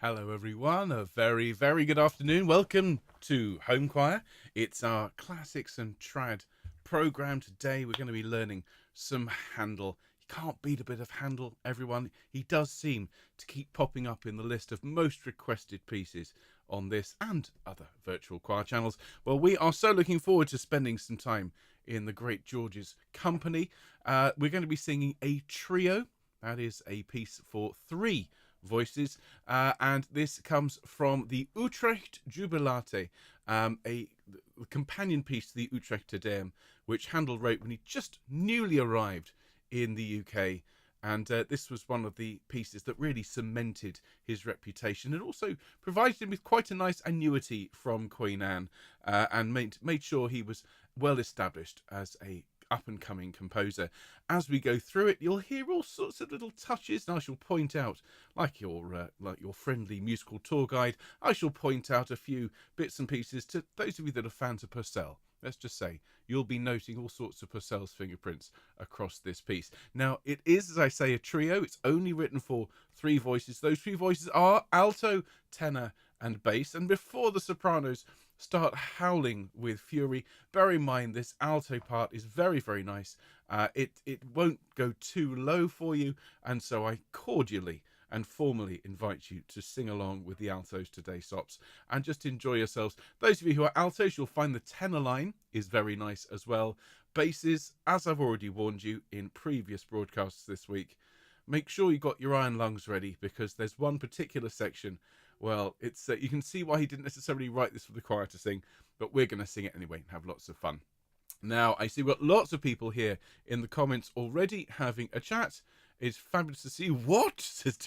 Hello everyone, a very, very good afternoon. Welcome to Homechoir. It's our classics and trad program. Today we're going to be learning some Handel. You can't beat a bit of Handel, everyone. He does seem to keep popping up in the list of most requested pieces on this and other virtual choir channels. Well, we are so looking forward to spending some time in the great George's company. We're going to be singing a trio. That is a piece for three voices, and this comes from the Utrecht Jubilate, a companion piece to the Utrecht Jubilate, which Handel wrote when he just newly arrived in the UK. And this was one of the pieces that really cemented his reputation and also provided him with quite a nice annuity from Queen Anne, and made sure he was well established as a up-and-coming composer. As we go through it, you'll hear all sorts of little touches, and I shall point out, like your friendly musical tour guide, I shall point out a few bits and pieces to those of you that are fans of Purcell. Let's just say you'll be noting all sorts of Purcell's fingerprints across this piece. Now, it is, as I say, a trio. It's only written for three voices. Those three voices are alto, tenor, and bass. And before the sopranos start howling with fury, bear in mind this alto part is very, very nice. It won't go too low for you, and so I cordially and formally invite you to sing along with the altos today, Sops, and just enjoy yourselves. Those of you who are altos, you'll find the tenor line is very nice as well. Basses, as I've already warned you in previous broadcasts this week, make sure you got your iron lungs ready, because there's one particular section. Well, it's you can see why he didn't necessarily write this for the choir to sing, but we're going to sing it anyway and have lots of fun. Now, I see we've got lots of people here in the comments already having a chat. It's fabulous to see. What? Says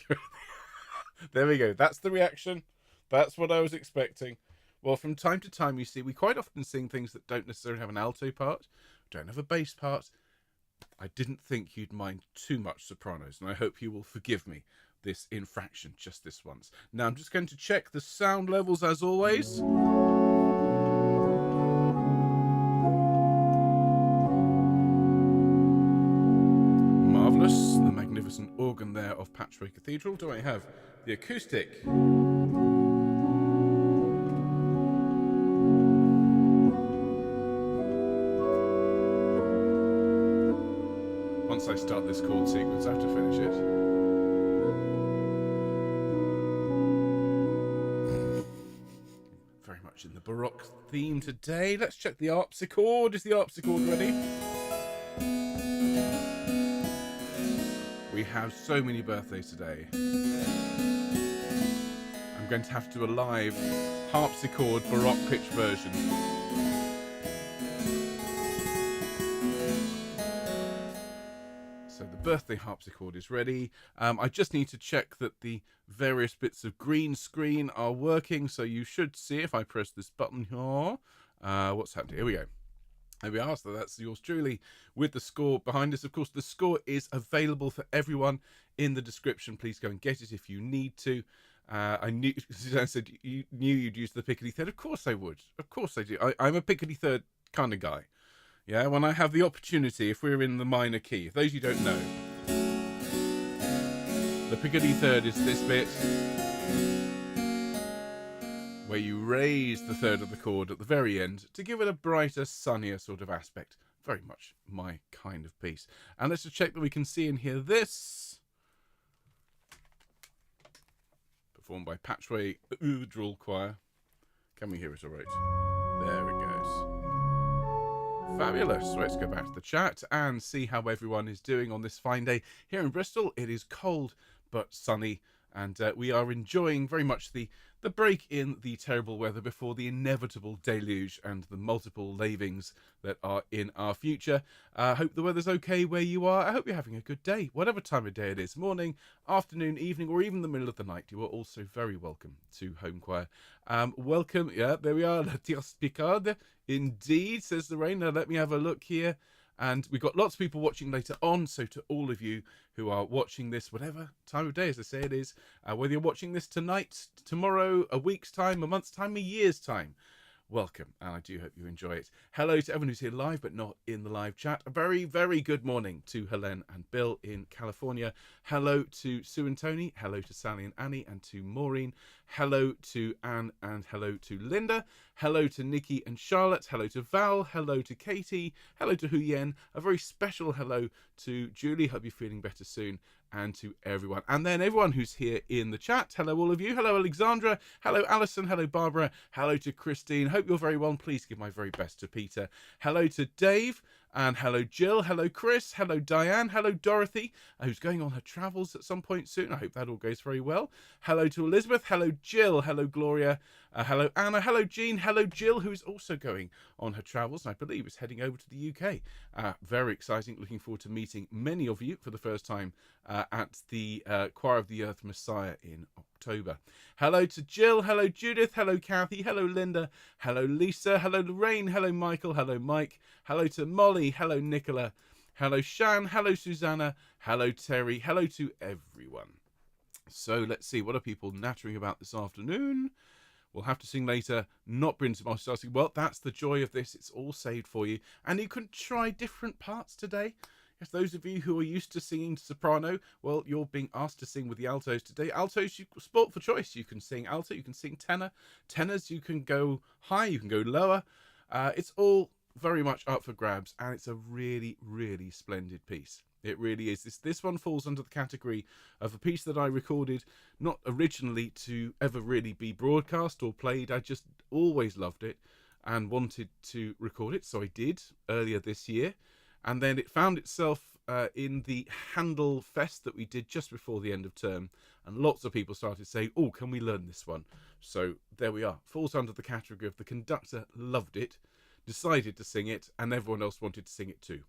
there we go. That's the reaction. That's what I was expecting. Well, from time to time, you see, we quite often sing things that don't necessarily have an alto part, don't have a bass part. I didn't think you'd mind too much sopranos, and I hope you will forgive me this infraction just this once. Now, I'm just going to check the sound levels as always. Marvellous. The magnificent organ there of Patchway Cathedral. Do I have the acoustic? Once I start this chord sequence, I have to finish it. Very much in the Baroque theme today. Let's check the harpsichord. Is the harpsichord ready? We have so many birthdays today. I'm going to have to do a live harpsichord Baroque pitch version. So the birthday harpsichord is ready. I just need to check that the various bits of green screen are working. So you should see if I press this button here. What's happened? Here we go. There we are. So that's yours truly with the score behind us. Of course, the score is available for everyone in the description. Please go and get it if you need to. I knew, Suzanne said you knew you'd use the Piccadilly Third. Of course I would. Of course I do. I'm a Piccadilly Third kind of guy. Yeah, when I have the opportunity, if we're in the minor key. If those of you don't know, the Piccadilly Third is this bit where you raise the third of the chord at the very end to give it a brighter, sunnier sort of aspect. Very much my kind of piece. And let's just check that we can see and hear this. Performed by Patchway Cathedral Choir. Can we hear it all right? There it goes. Fabulous. So let's go back to the chat and see how everyone is doing on this fine day. Here in Bristol, it is cold but sunny. And we are enjoying very much the break in the terrible weather before the inevitable deluge and the multiple lavings that are in our future. I hope the weather's okay where you are. I hope you're having a good day, whatever time of day it is, morning, afternoon, evening, or even the middle of the night. You are also very welcome to Homechoir. Welcome. Yeah, there we are. La Tierce Picarde. Indeed, says the rain. Now let me have a look here. And we've got lots of people watching later on, so to all of you who are watching this, whatever time of day, as I say it is, whether you're watching this tonight, tomorrow, a week's time, a month's time, a year's time, welcome, and I do hope you enjoy it. Hello to everyone who's here live but not in the live chat. A very, very good morning to Helene and Bill in California. Hello to Sue and Tony. Hello to Sally and Annie and to Maureen. Hello to Anne and hello to Linda. Hello to Nikki and Charlotte. Hello to Val. Hello to Katie. Hello to Huyen. A very special hello to Julie. Hope you're feeling better soon. And to everyone. And then everyone who's here in the chat. Hello, all of you. Hello, Alexandra. Hello, Alison. Hello, Barbara. Hello to Christine. Hope you're very well. Please give my very best to Peter. Hello to Dave. And hello, Jill. Hello, Chris. Hello, Diane. Hello, Dorothy, who's going on her travels at some point soon. I hope that all goes very well. Hello to Elizabeth. Hello, Jill. Hello, Gloria. Hello, Anna. Hello, Jean. Hello, Jill, who's also going on her travels, and I believe is heading over to the UK. Very exciting. Looking forward to meeting many of you for the first time at the Choir of the Earth Messiah in October. Hello to Jill. Hello, Judith. Hello, Kathy. Hello, Linda. Hello, Lisa. Hello, Lorraine. Hello, Michael. Hello, Mike. Hello to Molly. Hello, Nicola. Hello, Shan. Hello, Susanna. Hello, Terry. Hello to everyone. So let's see, what are people nattering about this afternoon? We'll have to sing later. Not been to multitasking. Well, that's the joy of this. It's all saved for you. And you can try different parts today. Yes, those of you who are used to singing soprano, well, you're being asked to sing with the altos today. Altos, sport for choice. You can sing alto, you can sing tenor. Tenors, you can go high, you can go lower. It's all very much up for grabs, and it's a really, really splendid piece. It really is. This one falls under the category of a piece that I recorded, not originally to ever really be broadcast or played. I just always loved it and wanted to record it, so I did earlier this year. And then it found itself in the Handel Fest that we did just before the end of term. And lots of people started saying, oh, can we learn this one? So there we are. Falls under the category of the conductor loved it, decided to sing it, and everyone else wanted to sing it too.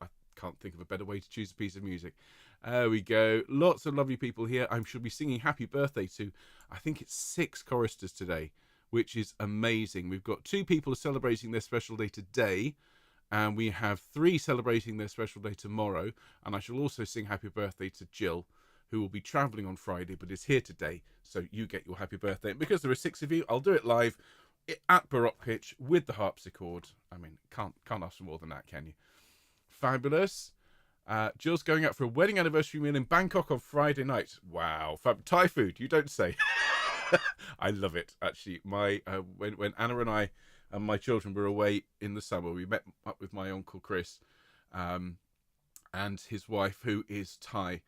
I can't think of a better way to choose a piece of music. There we go. Lots of lovely people here. I should be singing happy birthday to, I think it's 6 choristers today, which is amazing. We've got 2 people celebrating their special day today, and we have 3 celebrating their special day tomorrow. And I shall also sing happy birthday to Jill, who will be travelling on Friday but is here today. So you get your happy birthday. And because there are 6 of you, I'll do it live at baroque pitch with the harpsichord. I mean, can't ask for more than that, can you? Fabulous. Jill's going out for a wedding anniversary meal in Bangkok on Friday night. Wow. Thai food, you don't say. I love it, actually. When Anna and I and my children were away in the summer, we met up with my uncle Chris and his wife, who is Thai.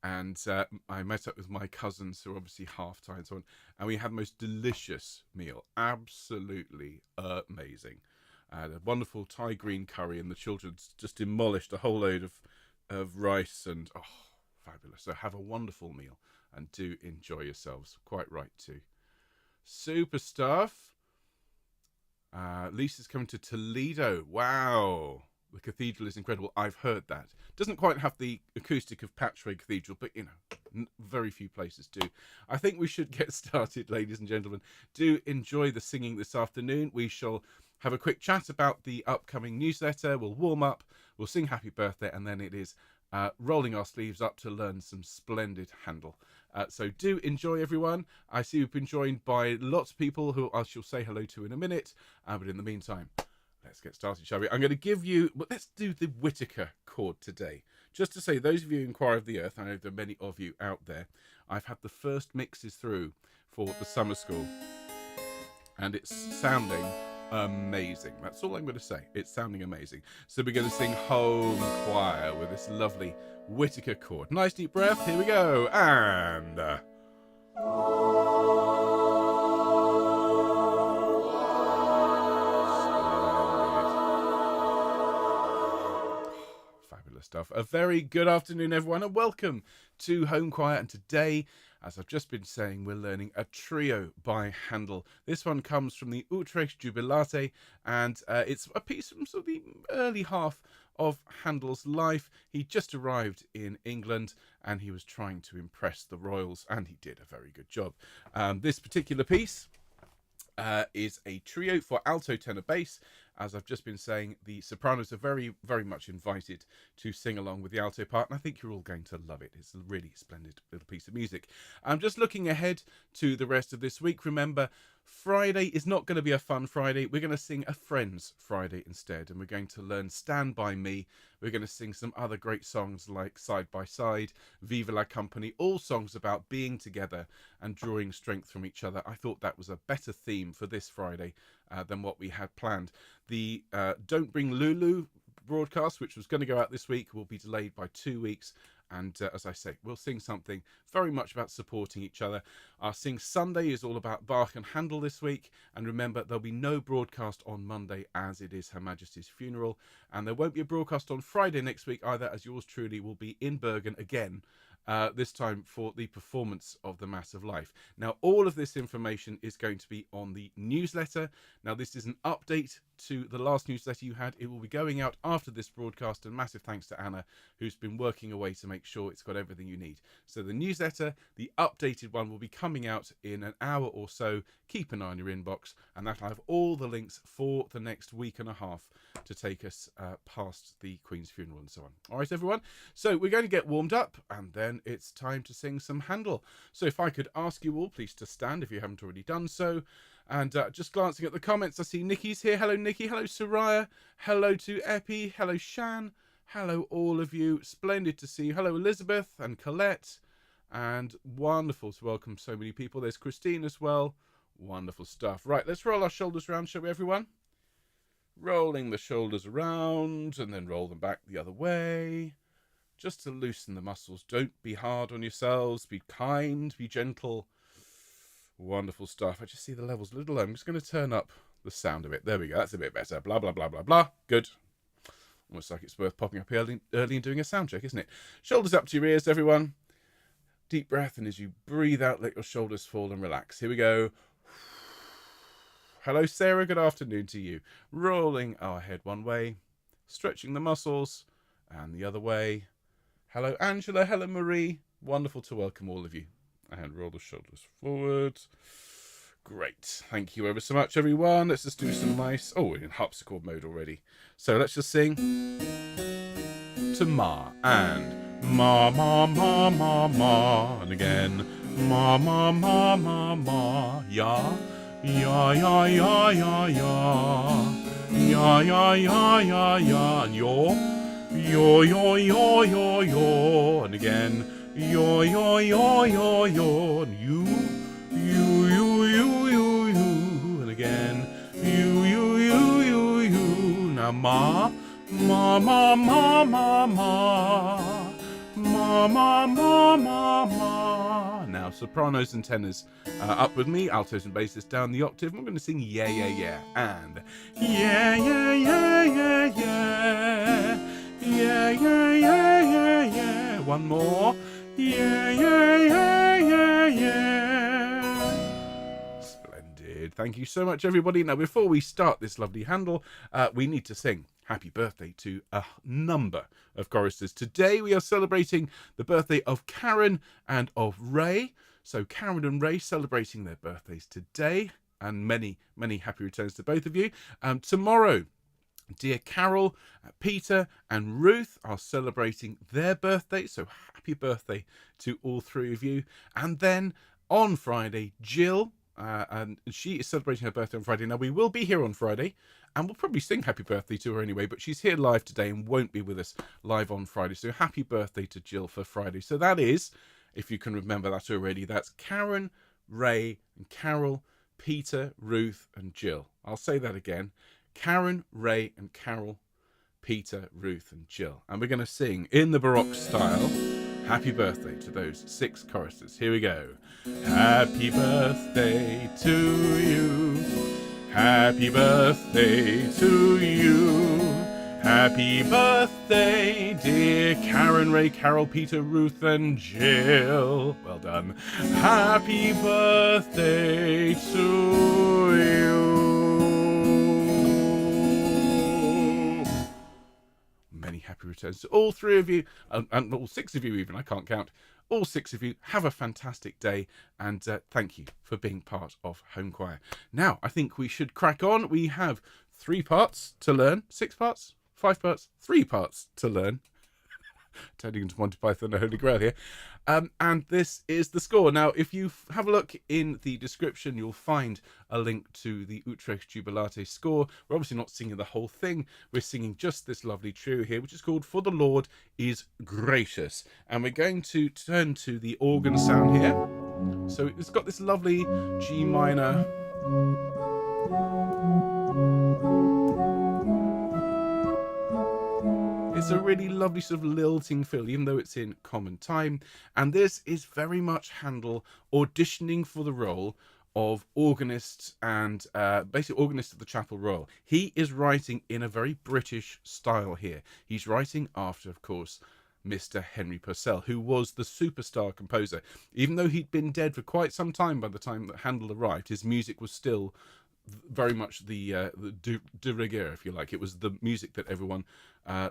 And I met up with my cousins, who are obviously half Thai and so on. And we had the most delicious meal. Absolutely amazing. A wonderful Thai green curry, and the children just demolished a whole load of rice. And, oh, fabulous. So have a wonderful meal and do enjoy yourselves. Quite right, too. Super stuff. Lisa's coming to Toledo. Wow. The cathedral is incredible. I've heard that. Doesn't quite have the acoustic of Patchway Cathedral, but, you know, very few places do. I think we should get started, ladies and gentlemen. Do enjoy the singing this afternoon. We shall have a quick chat about the upcoming newsletter. We'll warm up. We'll sing happy birthday. And then it is rolling our sleeves up to learn some splendid Handel. So do enjoy, everyone. I see we've been joined by lots of people who I shall say hello to in a minute. But in the meantime, let's get started, shall we? I'm going to give you, well, let's do the Whitaker chord today. Just to say, those of you in Choir of the Earth, I know there are many of you out there, I've had the first mixes through for the summer school, and it's sounding amazing. That's all I'm going to say. It's sounding amazing. So we're going to sing Homechoir with this lovely Whitaker chord. Nice deep breath. Here we go. And... stuff. A very good afternoon, everyone, and welcome to Homechoir. And today, as I've just been saying, we're learning a trio by Handel. This one comes from the Utrecht Jubilate, and it's a piece from sort of the early half of Handel's life. He just arrived in England, and he was trying to impress the royals, and he did a very good job. This particular piece is a trio for alto, tenor, bass. As I've just been saying, the sopranos are very, very much invited to sing along with the alto part, and I think you're all going to love it. It's a really splendid little piece of music. I'm just looking ahead to the rest of this week. Remember, Friday is not going to be a fun Friday. We're going to sing a Friends Friday instead, and we're going to learn Stand By Me. We're going to sing some other great songs like Side by Side, Viva la Company, all songs about being together and drawing strength from each other. I thought that was a better theme for this Friday than what we had planned. The Don't Bring Lulu broadcast, which was going to go out this week, will be delayed by 2 weeks. And as I say, we'll sing something very much about supporting each other. Our Sing Sunday is all about Bach and Handel this week. And remember, there'll be no broadcast on Monday as it is Her Majesty's funeral. And there won't be a broadcast on Friday next week either, as yours truly will be in Bergen again, this time for the performance of the Mass of Life. Now, all of this information is going to be on the newsletter. Now, this is an update to the last newsletter you had. It will be going out after this broadcast, and massive thanks to Anna, who's been working away to make sure it's got everything you need. So the newsletter, the updated one, will be coming out in an hour or so. Keep an eye on your inbox, and that'll have all the links for the next week and a half to take us past the Queen's funeral and so on. All right, everyone. So we're going to get warmed up, and then it's time to sing some Handel. So if I could ask you all, please, to stand if you haven't already done so. And just glancing at the comments, I see Nikki's here. Hello, Nikki. Hello, Soraya. Hello to Epi. Hello, Shan. Hello, all of you. Splendid to see you. Hello, Elizabeth and Colette. And wonderful to welcome so many people. There's Christine as well. Wonderful stuff. Right, let's roll our shoulders around, shall we, everyone? Rolling the shoulders around and then roll them back the other way. Just to loosen the muscles. Don't be hard on yourselves. Be kind. Be gentle. Wonderful stuff. I just see the levels a little low. I'm just going to turn up the sound a bit. There we go. That's a bit better. Blah, blah, blah, blah, blah. Good. Almost like it's worth popping up early and doing a sound check, isn't it? Shoulders up to your ears, everyone. Deep breath, and as you breathe out, let your shoulders fall and relax. Here we go. Hello, Sarah. Good afternoon to you. Rolling our head one way, stretching the muscles, and the other way. Hello, Angela. Hello, Marie. Wonderful to welcome all of you. And roll the shoulders forward. Great. Thank you ever so much, everyone. Let's just do some nice... Oh, we're in harpsichord mode already. So let's just sing to Ma. And Ma, Ma, Ma, Ma, Ma. And again, Ma, Ma, Ma, Ma, Ma. Ya. Ya, ya, ya, ya, ya. Ya, ya, ya, ya, ya. And yo. Yo, yo, yo, yo, yo. And again, yo, yo, yo, yo, yo. And you, you, you, you, you, you. And again, you, you, you, you, you. Now, Ma, Ma, Ma, Ma, Ma, Ma. Ma, ma, ma, ma, ma. Now, sopranos and tenors up with me, altos and basses down the octave. I'm going to sing yeah, yeah, yeah. And yeah, yeah, yeah, yeah, yeah. Yeah, yeah, yeah, yeah, yeah. One more. Yeah, yeah, yeah, yeah, yeah. Splendid. Thank you so much, everybody. Now, before we start this lovely Handel, we need to sing happy birthday to a number of choristers. Today, we are celebrating the birthday of Karen and of Ray. So, Karen and Ray celebrating their birthdays today. And many, many happy returns to both of you. Tomorrow, dear Carol, Peter and Ruth are celebrating their birthday. So happy birthday to all three of you. And then on Friday, Jill, and she is celebrating her birthday on Friday. Now, we will be here on Friday and we'll probably sing happy birthday to her anyway, but she's here live today and won't be with us live on Friday. So happy birthday to Jill for Friday. So that is, if you can remember that already, that's Karen, Ray and Carol, Peter, Ruth and Jill. I'll say that again. Karen, Ray and Carol, Peter, Ruth and Jill. And we're going to sing in the Baroque style happy birthday to those 6 choristers. Here we go. Happy birthday to you. Happy birthday to you. Happy birthday, dear Karen, Ray, Carol, Peter, Ruth and Jill. Well done. Happy birthday to you. Many happy returns to all 3 of you, and all 6 of you even, I can't count. All 6 of you, have a fantastic day, and thank you for being part of Homechoir. Now, I think we should crack on. We have 3 parts to learn. 6 parts? 5 parts? 3 parts to learn. turning into Monty Python and the Holy Grail here. And this is the score. Now, if you have a look in the description, you'll find a link to the Utrecht Jubilate score. We're obviously not singing the whole thing. We're singing just this lovely trio here, which is called For the Lord is Gracious. And we're going to turn to the organ sound here. So it's got this lovely G minor. It's a really lovely sort of lilting feel, even though it's in common time. And this is very much Handel auditioning for the role of organist and basically organist of the Chapel Royal. He is writing in a very British style here. He's writing after, of course, Mr. Henry Purcell, who was the superstar composer. Even though he'd been dead for quite some time by the time that Handel arrived, his music was still very much the de rigueur, if you like. It was the music that everyone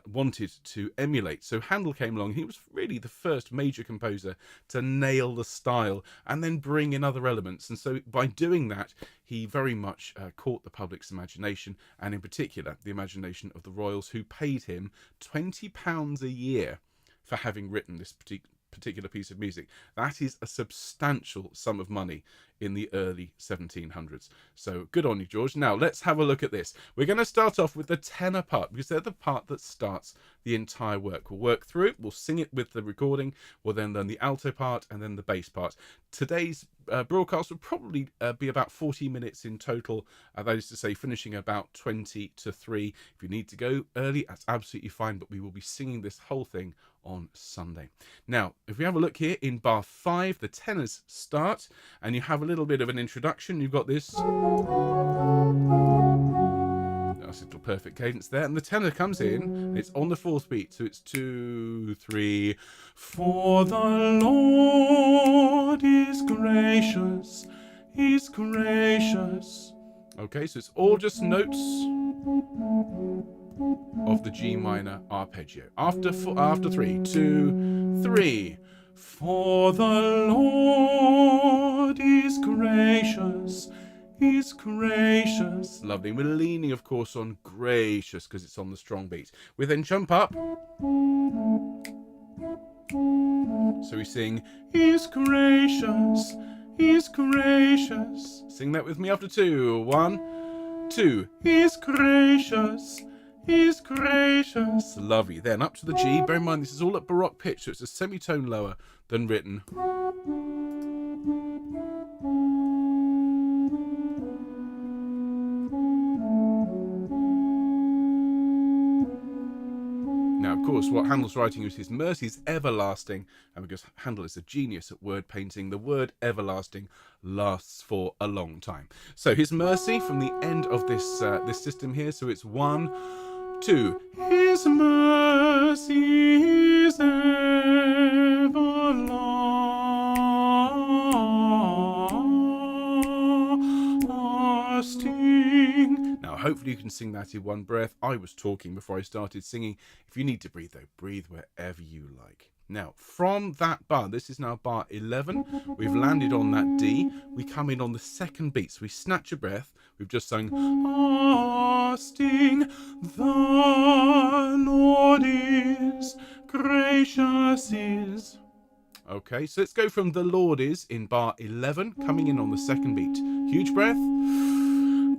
wanted to emulate. So Handel came along. He was really the first major composer to nail the style and then bring in other elements. And so by doing that, he very much caught the public's imagination, and in particular the imagination of the royals, who paid him £20 a year for having written this particular piece of music. That is a substantial sum of money in the early 1700s. So good on you, George. Now let's have a look at this. We're going to start off with the tenor part, because they're the part that starts the entire work. We'll work through it, we'll sing it with the recording, we'll then learn the alto part and then the bass part. Today's broadcast will probably be about 40 minutes in total. That is to say, finishing about 20 to 3. If you need to go early, that's absolutely fine, but we will be singing this whole thing on Sunday. Now, if we have a look here in bar 5, the tenors start, and you have a little bit of an introduction. You've got this nice little perfect cadence there, and the tenor comes in. It's on the 4th beat, so it's 2, 3. For the Lord is gracious, he's gracious. Okay, so it's all just notes of the G minor arpeggio. After 3, 2, 3. For the Lord is gracious, he's gracious. Lovely. We're leaning, of course, on gracious because it's on the strong beat. We then jump up. So we sing, he's gracious, he's gracious. Sing that with me after 2. 1, 2. He's gracious, he's gracious. Lovely. Then up to the G. Bear in mind, this is all at Baroque pitch, so it's a semitone lower than written. Now, of course, what Handel's writing is his mercy is everlasting, and because Handel is a genius at word painting, the word everlasting lasts for a long time. So his mercy from the end of this this system here. So it's 1, 2. His mercy is everlasting. Now, hopefully you can sing that in one breath. I was talking before I started singing. If you need to breathe, though, breathe wherever you like. Now, from that bar, this is now bar 11. We've landed on that D. We come in on the 2nd beat. So we snatch a breath. We've just sung, Sting, the Lord is gracious is. Okay, so let's go from the Lord is in bar 11, coming in on the 2nd beat. Huge breath.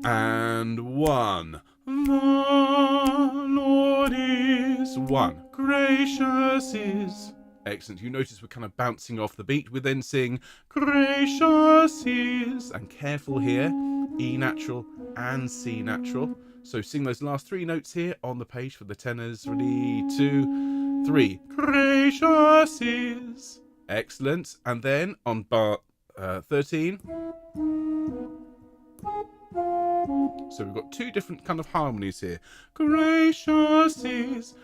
And 1. The Lord is 1. Gracious is. Excellent. You notice we're kind of bouncing off the beat. We then sing gracious is, and careful here, E natural and C natural. So sing those last 3 notes here on the page for the tenors. Ready, 2, 3. Gracious is. Excellent. And then on bar 13. So we've got 2 different kind of harmonies here. Gracious is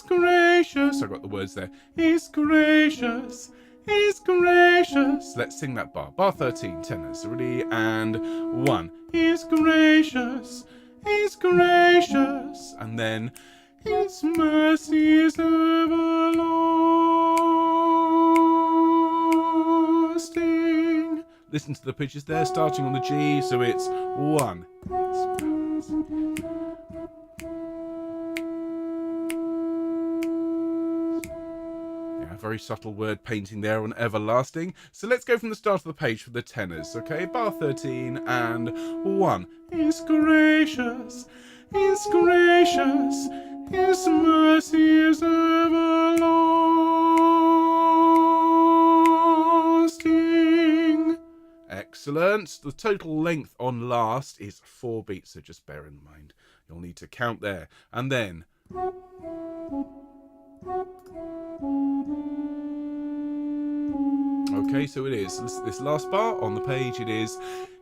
gracious. I got the words there. Is gracious, is gracious. Let's sing that bar. Bar 13, tenors. Ready, and 1. Is gracious, is gracious. And then his mercy is everlasting. Listen to the pitches there, starting on the G, so it's 1. very subtle word painting there on everlasting. So let's go from the start of the page for the tenors, okay? Bar 13 and 1. Is gracious, is gracious, his mercy is everlasting. Excellent. The total length on last is 4 beats, so just bear in mind. You'll need to count there. And then... Okay, so it is. This last bar on the page, it is...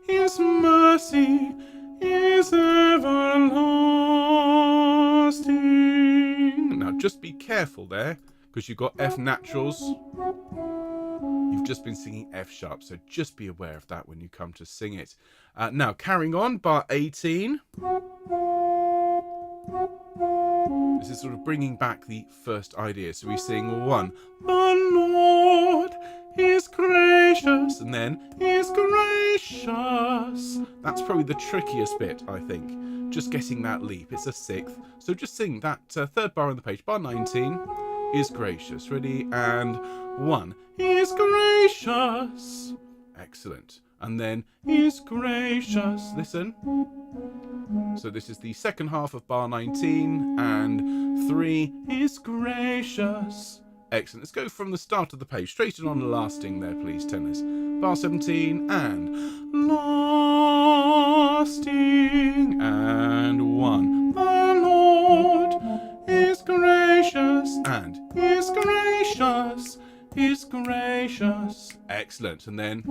His mercy is everlasting. Now, just be careful there, because you've got F naturals. You've just been singing F sharp, so just be aware of that when you come to sing it. Now, carrying on, bar 18. This is sort of bringing back the first idea. So we sing 1. The Lord is gracious, and then is gracious. That's probably the trickiest bit, I think. Just getting that leap. It's a 6th. So just sing that third bar on the page. Bar 19 is gracious. Ready? And 1. Is gracious. Excellent. And then is gracious. Listen. So this is the second half of bar 19, and 3 is gracious. Excellent. Let's go from the start of the page, straight on lasting there, please, tenors. Bar 17 and lasting, and 1. The Lord is gracious, and is gracious, is gracious. Excellent. And then...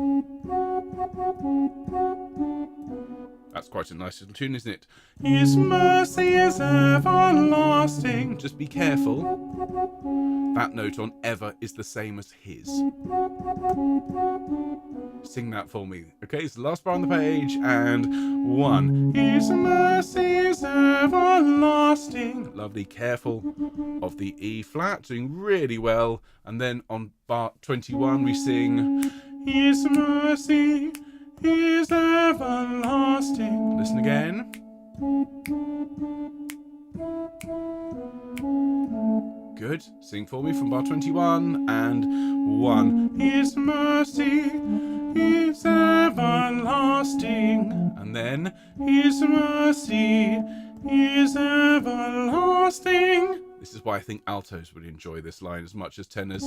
That's quite a nice little tune, isn't it? His mercy is everlasting. Just be careful. That note on ever is the same as his. Sing that for me. Okay, it's the last bar on the page, and 1. His mercy is everlasting. Lovely, careful of the E flat, doing really well. And then on bar 21 we sing His mercy is everlasting. Listen again. Good. Sing for me from bar 21 and 1. His mercy is everlasting. And then His mercy is everlasting. This is why I think altos would enjoy this line as much as tenors.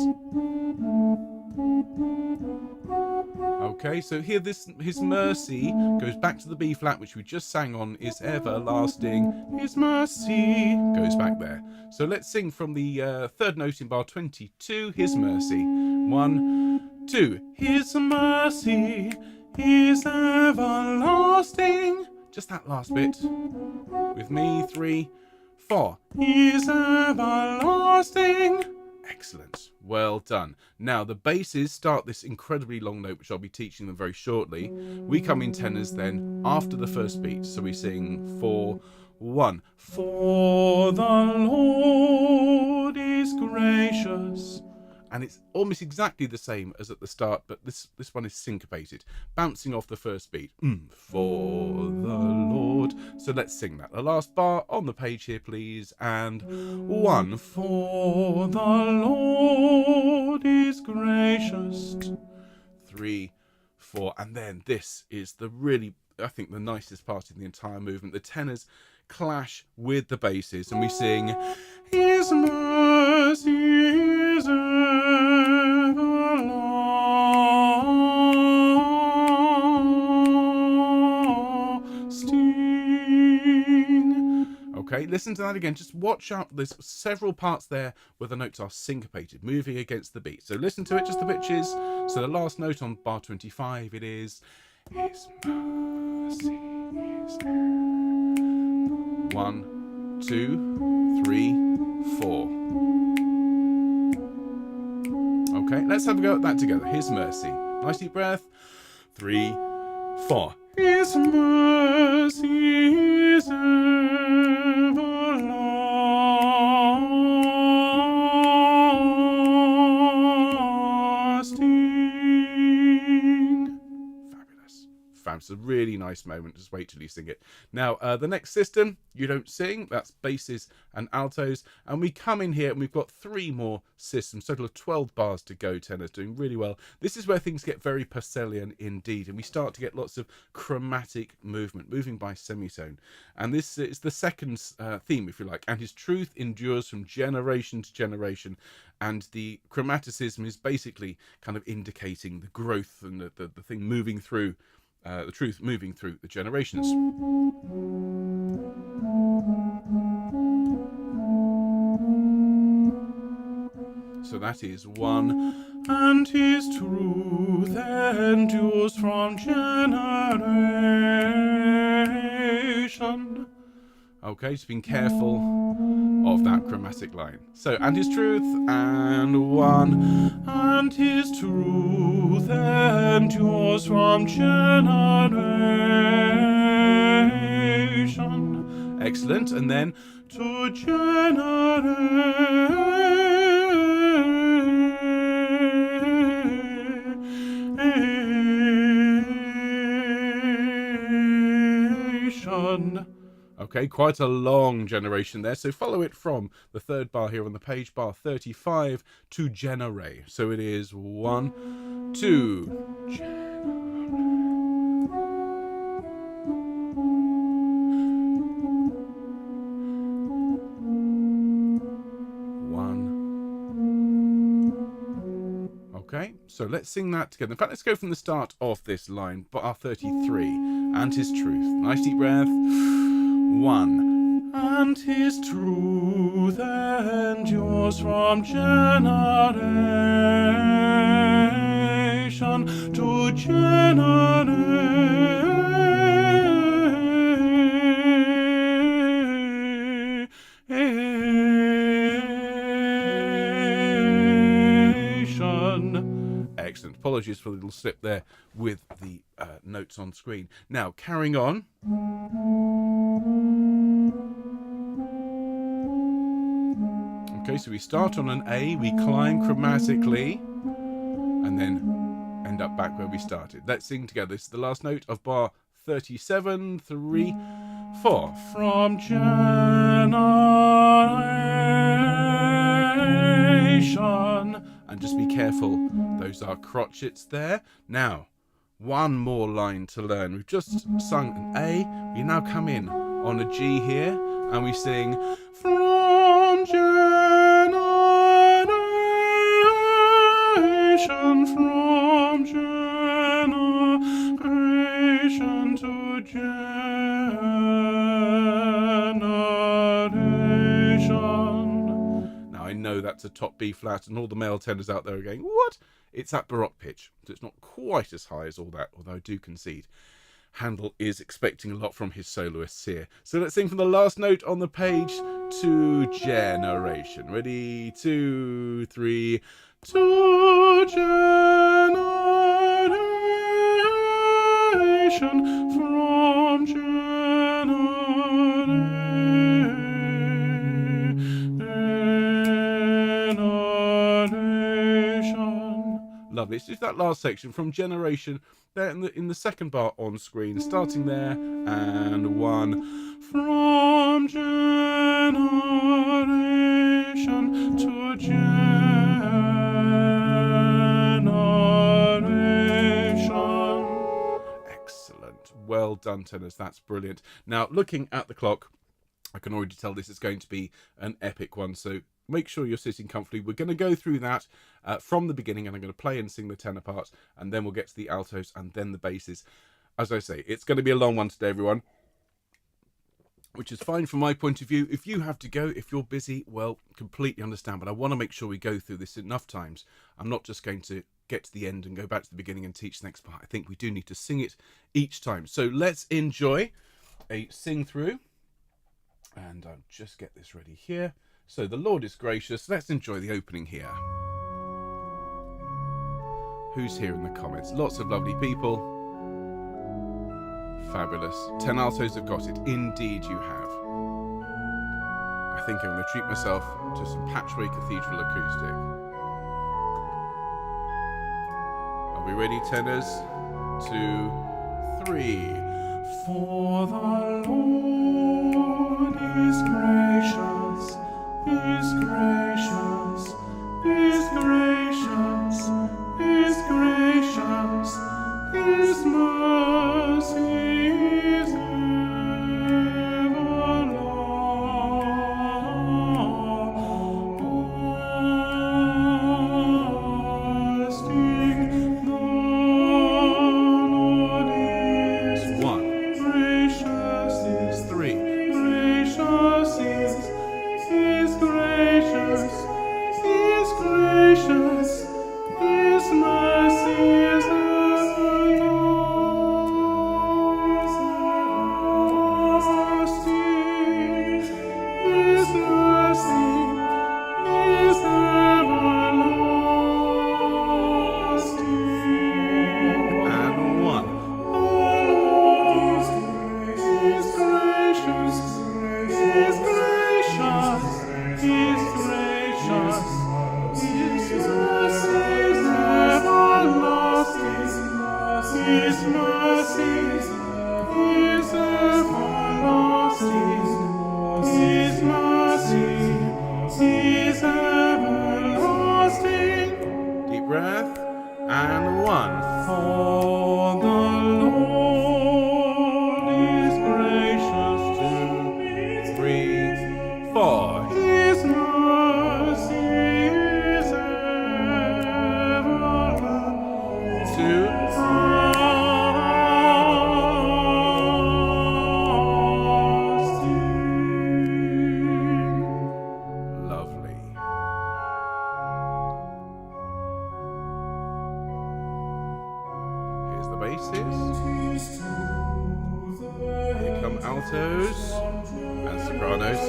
Okay, so here His mercy goes back to the B flat, which we just sang on, is everlasting. His mercy goes back there. So let's sing from the third note in bar 22, His mercy. 1, 2. His mercy is everlasting. Just that last bit. With me, 3, 4. Is everlasting. Excellent. Well done. Now, the basses start this incredibly long note, which I'll be teaching them very shortly. We come in tenors then after the first beat. So we sing 4, 1. For the Lord is gracious. And it's almost exactly the same as at the start, but this one is syncopated, bouncing off the first beat. For the Lord. So let's sing that. The last bar on the page here, please. And 1. For the Lord is gracious. 3, 4. And then this is the really, I think, the nicest part in the entire movement. The tenors clash with the basses, and we sing His mercy is everlasting. Okay, listen to that again. Just watch out. There's several parts there where the notes are syncopated, moving against the beat. So listen to it, just the pitches. So the last note on bar 25, it is His mercy is 1, 2, 3, 4. Okay, let's have a go at that together. His mercy. Nice deep breath. 3, 4. His mercy is everlasting. Fabulous. It's a really nice moment. Just wait till you sing it. Now, the next system, you don't sing. That's basses and altos. And we come in here and we've got 3 more systems, total of 12 bars to go. Tenors doing really well. This is where things get very Purcellian indeed. And we start to get lots of chromatic movement, moving by semitone. And this is the second theme, if you like. And his truth endures from generation to generation. And the chromaticism is basically kind of indicating the growth and the thing moving through, the truth moving through the generations. So that is 1. And his truth endures from generation. Okay, just being careful of that chromatic line. So, and his truth, and 1. And his truth endures from generation. Excellent. And then to generation. Okay, quite a long generation there. So follow it from the 3rd bar here on the page, bar 35, to genere. So it is 1, 2, 1. Okay, so let's sing that together. In fact, let's go from the start of this line, bar 33, and his truth. Nice deep breath. 1. And his truth endures from generation to generation. Excellent. Apologies for the little slip there with the notes on screen. Now, carrying on. Okay, so we start on an A, we climb chromatically, and then end up back where we started. Let's sing together. This is the last note of bar 37, 3, 4. From generation. And just be careful, those are crotchets there. Now, 1 more line to learn. We've just sung an A, we now come in on a G here, and we sing from generation, from generation to generation. Now I know that's a top B flat, and all the male tenors out there are going, what? It's at baroque pitch, so it's not quite as high as all that, although I do concede Handel is expecting a lot from his soloists here. So let's sing from the last note on the page to generation. Ready? 2, 3. To generation, from generation. Lovely. It's just that last section from generation there in the 2nd bar on screen, starting there, and 1. From generation to generation. Excellent. Well done, tenors. That's brilliant. Now, looking at the clock, I can already tell this is going to be an epic one, so make sure you're sitting comfortably. We're going to go through that from the beginning, and I'm going to play and sing the tenor part, and then we'll get to the altos and then the basses. As I say, it's going to be a long one today, everyone, which is fine from my point of view. If you have to go, if you're busy, well, completely understand, but I want to make sure we go through this enough times. I'm not just going to get to the end and go back to the beginning and teach the next part. I think we do need to sing it each time. So let's enjoy a sing through, and I'll just get this ready here. So the Lord is gracious. Let's enjoy the opening here. Who's here in the comments? Lots of lovely people. Fabulous. 10 altos have got it. Indeed you have. I think I'm going to treat myself to some Patchway Cathedral acoustic. Are we ready, tenors? 2, 3. For the Lord is gracious, is gracious, is gracious, is gracious, his mercy is everlasting. The Lord is 1. Gracious is 3. Gracious is gracious, is gracious, his mercy is everlasting, his mercy is everlasting. And 1. The Lord is gracious, is gracious, is gracious, his mercy is everlasting, his mercy is everlasting, his mercy is everlasting. Deep breath. And 1. For the Lord is gracious. 2, 3, 4. His mercy is everlasting. 2. Lovely. Here's the basses. Here come altos and sopranos.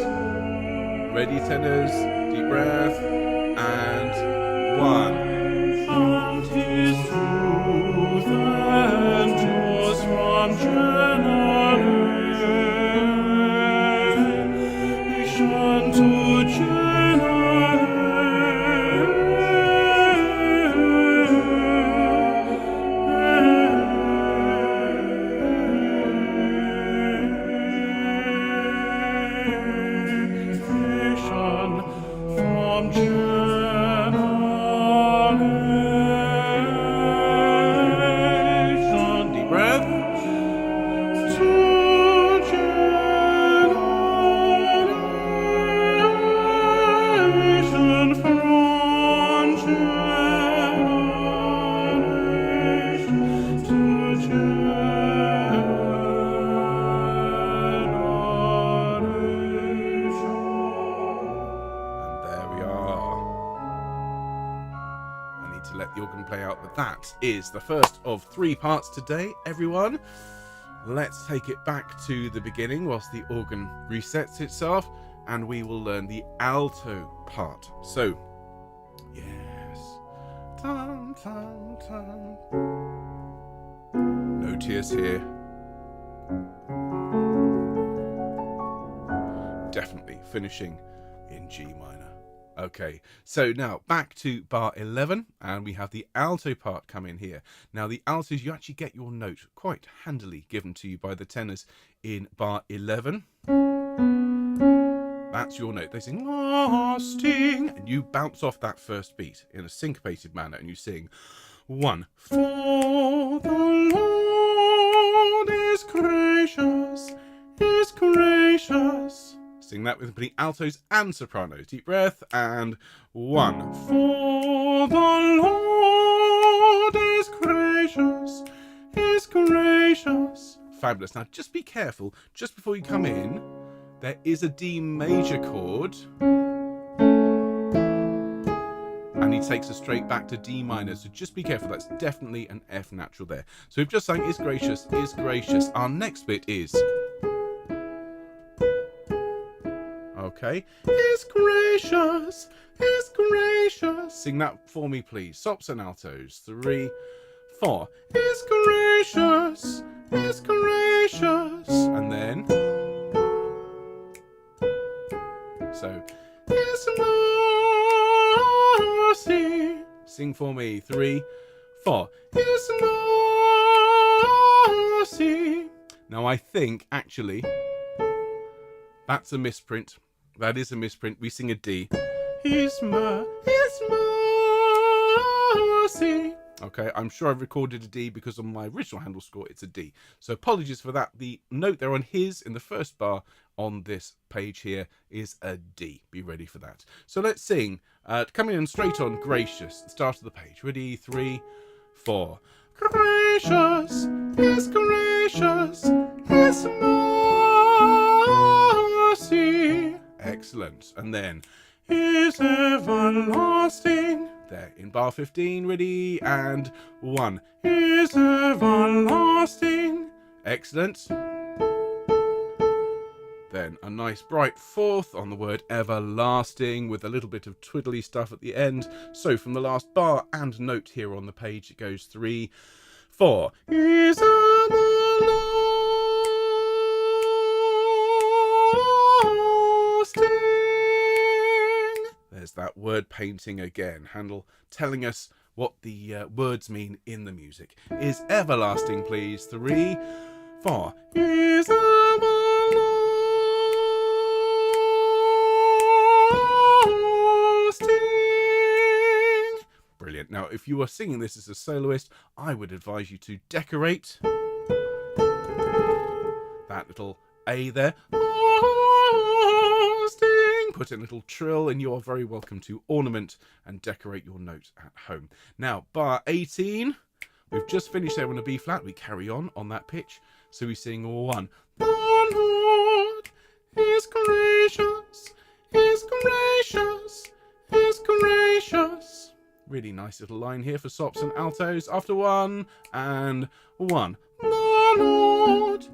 Ready, tenors. Deep breath. And 1. And his truth endures from generation to generation, from generation. Deep breath. To generation, from generation to generation. And there we are. I need to let the organ play out, but that is the first of 3 parts today, everyone. Let's take it back to the beginning whilst the organ resets itself, and we will learn the alto part. So, yes. Tum, tum, tum. No tears here. Definitely finishing in G minor. Okay, so now back to bar 11, and we have the alto part come in here. Now the altos, you actually get your note quite handily given to you by the tenors in bar 11. That's your note. They sing lasting, and you bounce off that first beat in a syncopated manner, and you sing 1. For the Lord is gracious, is gracious. Sing that with putting altos and sopranos. Deep breath. And 1. For the Lord is gracious, is gracious. Fabulous. Now just be careful. Just before you come in, there is a D major chord. And he takes us straight back to D minor. So just be careful. That's definitely an F natural there. So we've just sang is gracious, is gracious. Our next bit is... Okay, is gracious, is gracious. Sing that for me, please. Sops and altos. 3, 4. Is gracious, is gracious. And then, so, is mercy. Sing for me. 3, 4. Is mercy Now I think actually that's a misprint. That is a misprint. We sing a D. His mercy. Okay, I'm sure I've recorded a D because on my original Handel score it's a D. So apologies for that. The note there on his in the first bar on this page here is a D. Be ready for that. So let's sing. Coming in straight on, gracious. Start of the page. Ready? 3, 4. Gracious is gracious, his mercy. Excellent. And then is everlasting. There in bar 15, ready, and 1 is everlasting. Excellent. Then a nice bright fourth on the word everlasting with a little bit of twiddly stuff at the end. So from the last bar and note here on the page, it goes 3, 4 is everlasting. There's that word painting again. Handel telling us what the words mean in the music. Is everlasting, please. 3, 4 is everlasting. Brilliant. Now, if you are singing this as a soloist, I would advise you to decorate that little A there. Put in a little trill, and you are very welcome to ornament and decorate your note at home. Now, bar 18, we've just finished there on a B flat. We carry on that pitch. So we sing 1. The Lord is gracious, is gracious, is gracious. Really nice little line here for sops and altos. After 1 and 1. The Lord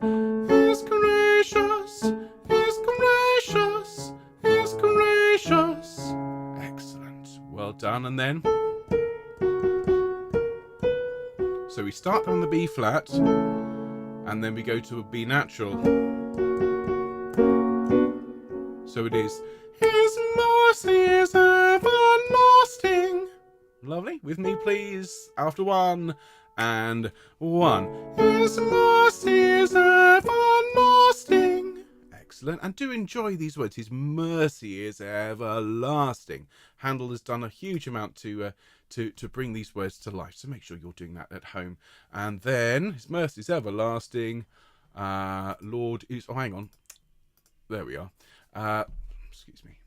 is gracious, is gracious, is gracious. Excellent. Well done. And then, so we start on the B flat, and then we go to a B natural. So it is, his mercy is everlasting. Lovely. With me, please. After 1 and 1. His mercy is everlasting. Excellent. And do enjoy these words. His mercy is everlasting. Handel has done a huge amount to bring these words to life. So make sure you're doing that at home. And then, his mercy is everlasting. Lord is... Oh, hang on. There we are. Excuse me.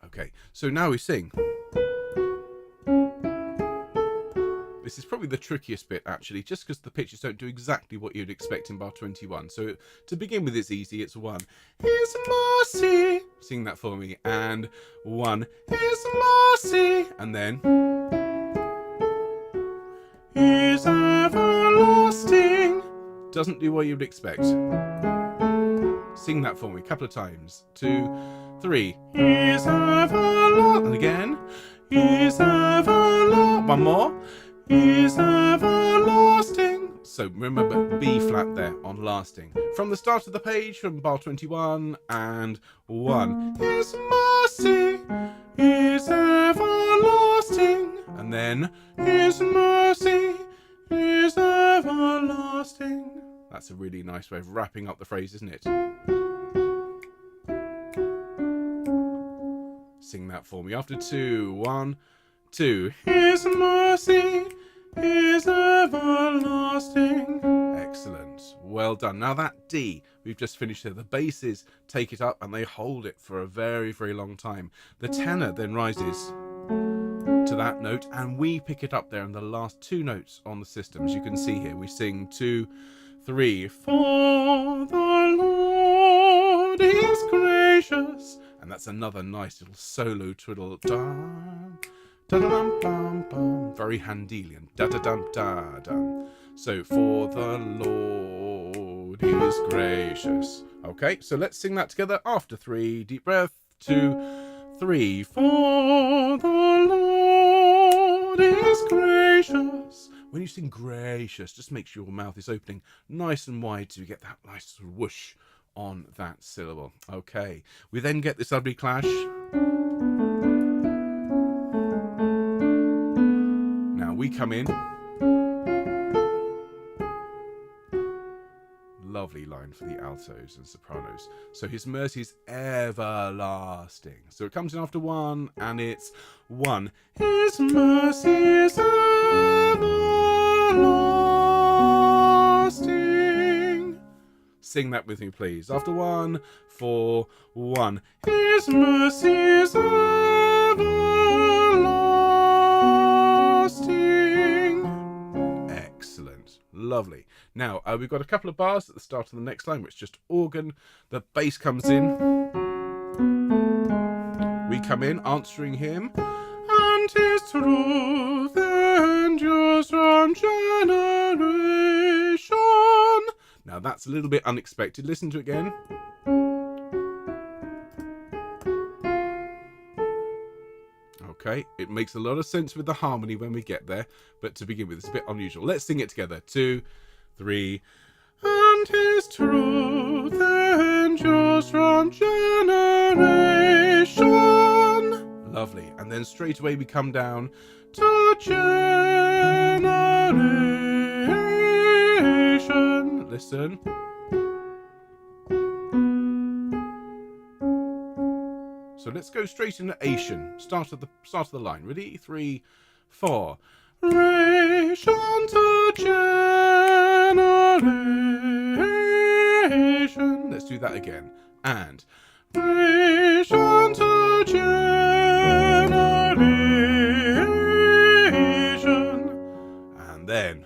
Okay. So now we sing. This is probably the trickiest bit, actually, just because the pitches don't do exactly what you'd expect in bar 21. So to begin with, it's easy. It's 1. His mercy. Sing that for me. And 1. His mercy. And then. Is everlasting. Doesn't do what you'd expect. Sing that for me a couple of times. 2, 3. Is everlasting. And again. Is everlasting. One more. Is everlasting. So remember B flat there on lasting. From the start of the page, from bar 21 and 1. His mercy is everlasting. And then his mercy is everlasting. That's a really nice way of wrapping up the phrase, isn't it? Sing that for me. After 2, 1, 2. His mercy is everlasting. Excellent. Well done. Now that D, we've just finished there. The basses take it up and they hold it for a very, very long time. The tenor then rises to that note and we pick it up there in the last 2 notes on the system. As you can see here, we sing 2, 3, 4. The Lord is gracious. And that's another nice little solo twiddle. Da-da-dum-bum-bum. Very Handelian. Da-da-dum-da-dum. So, for the Lord is gracious. Okay, so let's sing that together after 3. Deep breath. 2, 3, 4. The Lord is gracious. When you sing gracious, just make sure your mouth is opening nice and wide so you get that nice sort of whoosh on that syllable. Okay, we then get this lovely clash. Now we come in lovely line for the altos and sopranos. So his mercy is everlasting. So it comes in after 1, and it's 1. His mercy is everlasting. Sing that with me, please. After 1, 4, 1. His mercy is everlasting. Excellent. Lovely. Now, we've got a couple of bars at the start of the next line, which is just organ. The bass comes in. We come in, answering him. And his truth endures from generation. Now, that's a little bit unexpected. Listen to it again. Okay, it makes a lot of sense with the harmony when we get there, but to begin with, it's a bit unusual. Let's sing it together. 2, 3. And his truth endures from generation. Lovely. And then straight away we come down to generation. Listen. So let's go straight into Asian. Start of the line. Ready? 3, 4. Ration to generation. Let's do that again. And ration to generation. And then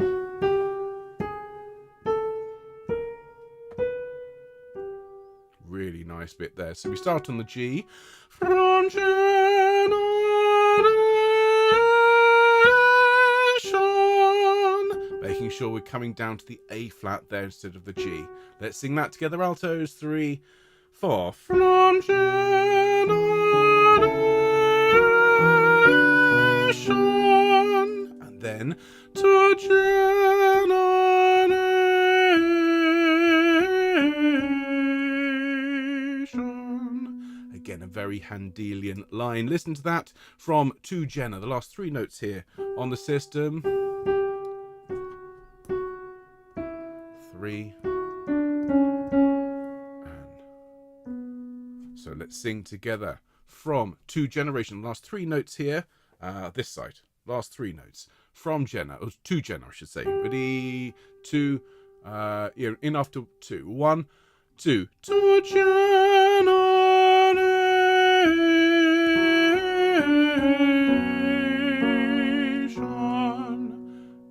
really nice bit there. So we start on the G. From generation. Making sure we're coming down to the A flat there instead of the G. Let's sing that together, altos. 3, 4. From generation. And then to generation. Again, a very Handelian line. Listen to that from To Jenna. The last 3 notes here on the system. 3. And so let's sing together from To Generation. Last 3 notes here. This side. Last 3 notes from Jenna. Or To Jenna, I should say. Ready? 2. In after 2. 1, 2. To generation.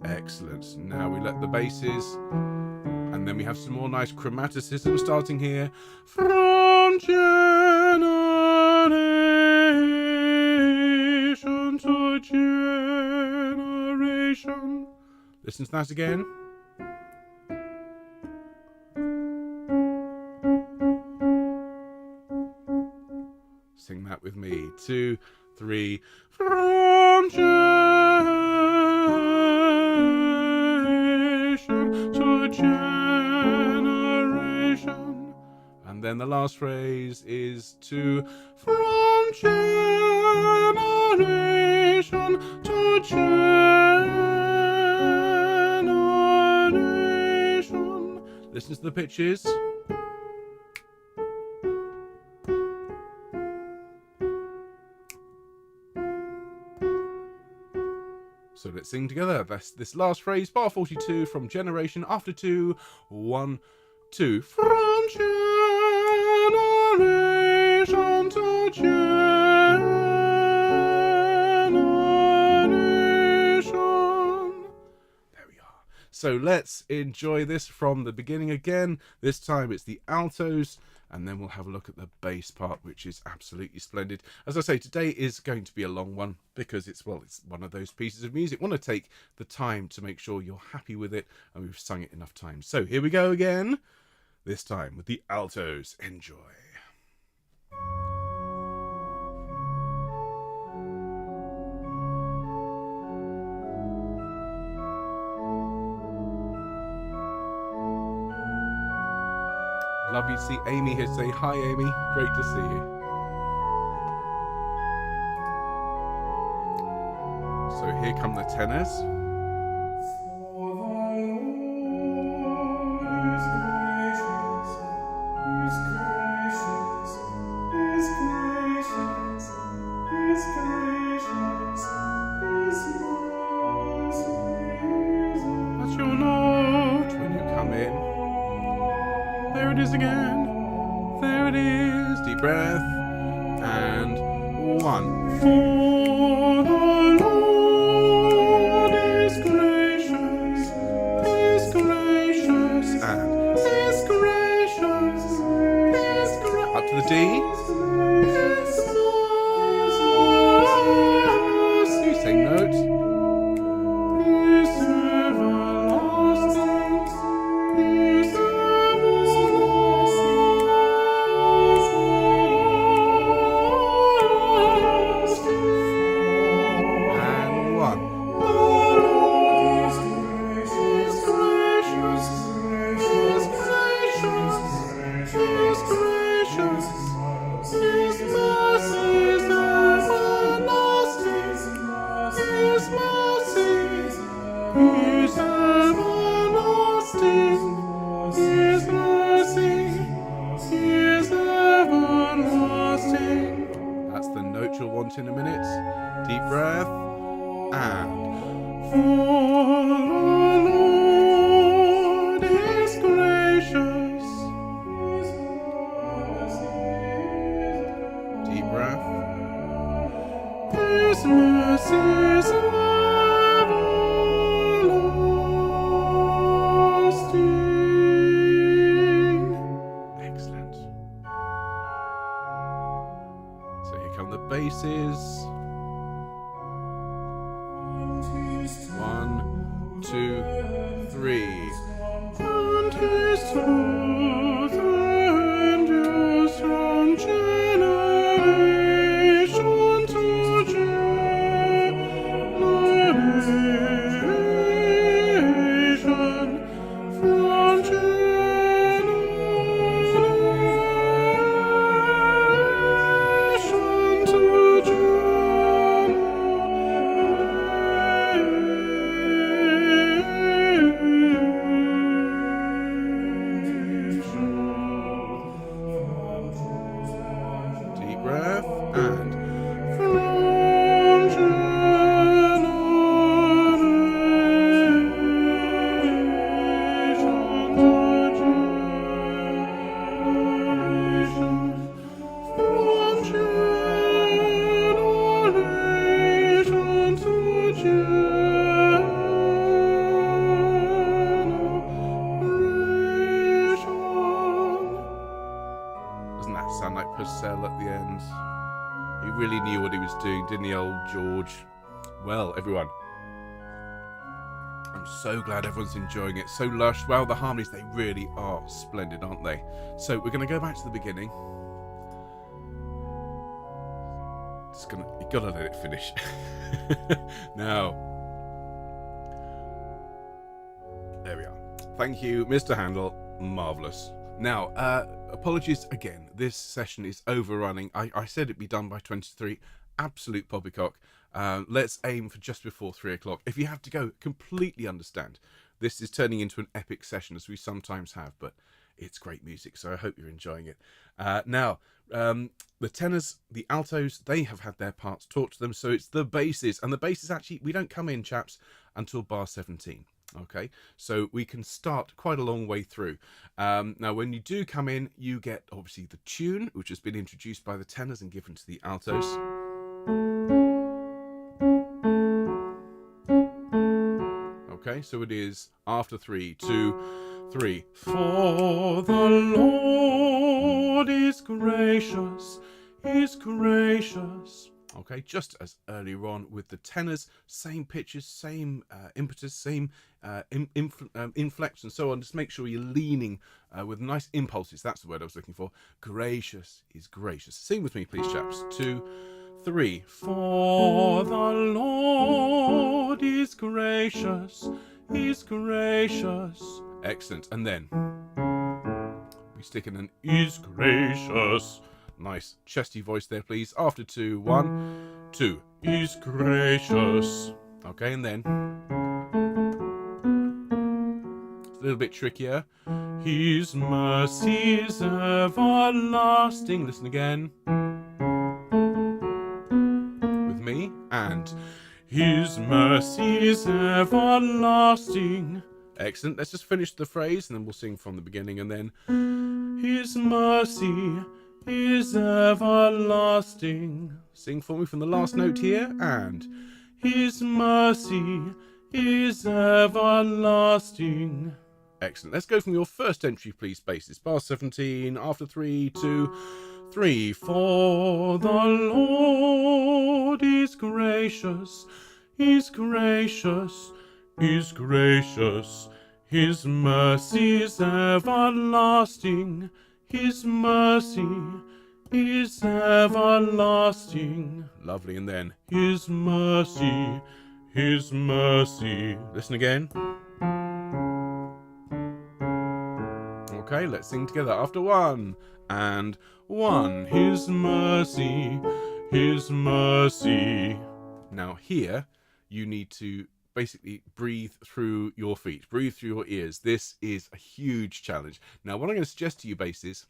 Excellent. Now we let the basses. And then we have some more nice chromaticism starting here. From generation to generation. Listen to that again. Sing that with me. 2, 3. From generation to generation. And then the last phrase is to from generation to generation. Listen to the pitches. So let's sing together. That's this last phrase, bar 42, from generation after 2, 1, 2. From generation to generation. There we are. So let's enjoy this from the beginning again. This time it's the altos, and then we'll have a look at the bass part, which is absolutely splendid. As I say, today is going to be a long one because it's one of those pieces of music. I want to take the time to make sure you're happy with it and we've sung it enough times. So here we go again, this time with the altos. Enjoy. Lovely to see Amy here. Say hi, Amy. Great to see you. So here come the tenors. in. There it is again. There it is. Deep breath. And 1. For the Lord is gracious, and is gracious, up to the D. Same note. That's the note you'll want in a minute. Deep breath. And for the Lord is gracious. Deep breath. His mercies everlasting. Excellent. So here come the basses. 1, 2, 3. And his truth endures from generation to generation, from generation to deep breath and from Doesn't that sound like Purcell at the end? He really knew what he was doing, didn't he, old George? Well, everyone, I'm so glad everyone's enjoying it. So lush. Wow, the harmonies, they really are splendid, aren't they? So we're going to go back to the beginning. You gotta let it finish. Now, there we are. Thank you, Mr. Handel. Marvellous. Now, apologies again. This session is overrunning. I said it'd be done by 23. Absolute poppycock. Let's aim for just before 3 o'clock. If you have to go, completely understand. This is turning into an epic session, as we sometimes have, but it's great music, so I hope you're enjoying it. Now, the tenors, the altos, they have had their parts taught to them, so it's the basses. And the basses, actually, we don't come in, chaps, until bar 17. Okay, so we can start quite a long way through. Now, when you do come in, you get, obviously, the tune, which has been introduced by the tenors and given to the altos. Okay, so it is after 3, 2, 3. For the Lord is gracious, is gracious. Okay, just as earlier on with the tenors, same pitches, same impetus, same inflex and so on. Just make sure you're leaning with nice impulses. That's the word I was looking for. Gracious is gracious. Sing with me, please, chaps. 2, 3. For the Lord is gracious, is gracious. Excellent. And then we stick in an is gracious. Nice chesty voice there, please. After 2, 1, 2. Is gracious. Okay, and then it's a little bit trickier. His mercy is everlasting. Listen again. With me. And His mercy is everlasting. Excellent. Let's just finish the phrase and then we'll sing from the beginning, and then His mercy is everlasting. Sing for me from the last note here, and His mercy is everlasting. Excellent. Let's go from your first entry, please, basses. Bar 17, after 3, 2, 3, 4. The Lord is gracious, is gracious, is gracious. His mercy is everlasting. His mercy is everlasting. Lovely. And then His mercy, His mercy. Listen again. Okay, let's sing together after 1 and 1. His mercy, His mercy. Now here, you need to basically breathe through your feet, breathe through your ears. This is a huge challenge. Now, what I'm going to suggest to you, basses,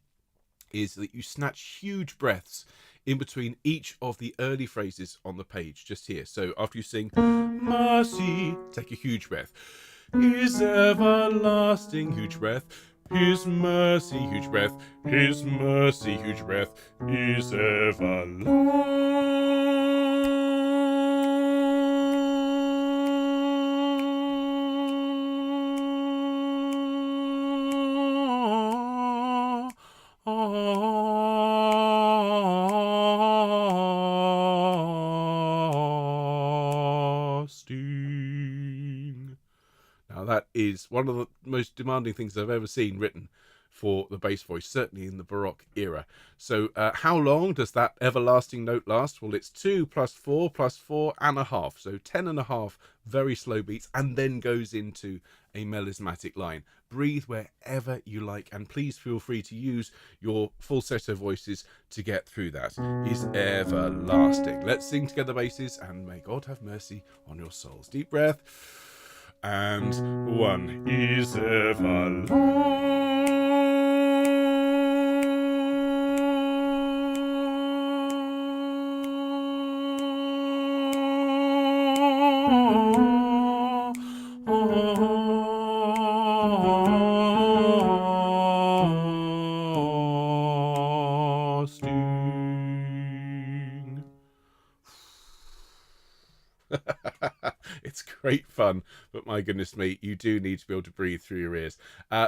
is that you snatch huge breaths in between each of the early phrases on the page, just here. So after you sing mercy, take a huge breath. Is everlasting, huge breath. His mercy, huge breath. His mercy, huge breath. Is everlasting. Now that is one of the most demanding things I've ever seen written for the bass voice, certainly in the Baroque era. So how long does that everlasting note last? Well, it's 2 plus 4 plus 4.5. So 10.5 very slow beats, and then goes into a melismatic line. Breathe wherever you like, and please feel free to use your falsetto voices to get through that. Is everlasting. Let's sing together, basses, and may God have mercy on your souls. Deep breath. And 1 is everlasting. It's great fun, but my goodness me, you do need to be able to breathe through your ears.